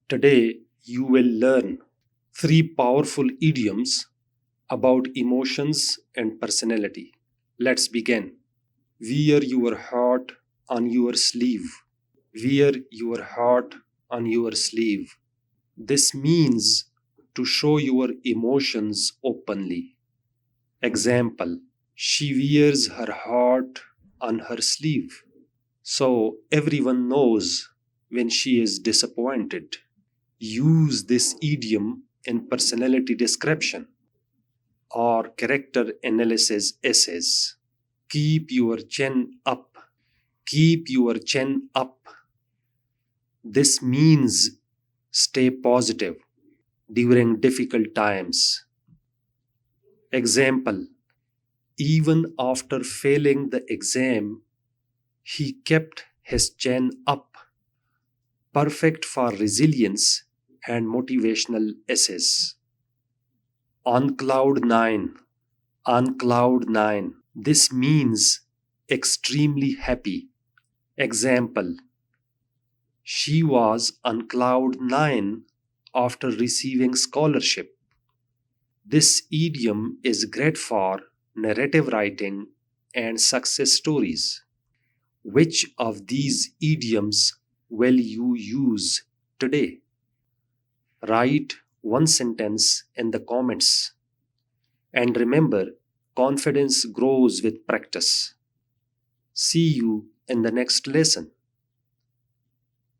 Today, you will learn three powerful idioms about emotions and personality. Let's begin. Wear your heart on your sleeve. Wear your heart on your sleeve. This means to show your emotions openly. Example: she wears her heart on her sleeve. So everyone knows when she is disappointed. Use this idiom in personality description or character analysis essays. Keep your chin up. Keep your chin up. This means stay positive during difficult times. Example: even after failing the exam, he kept his chin up. Perfect for resilience and motivational essays. On cloud nine. On cloud nine. This means extremely happy. Example: she was on cloud nine after receiving scholarship. This idiom is great for narrative writing and success stories. Which of these idioms will you use today? Write one sentence in the comments. And remember, confidence grows with practice. See you in the next lesson.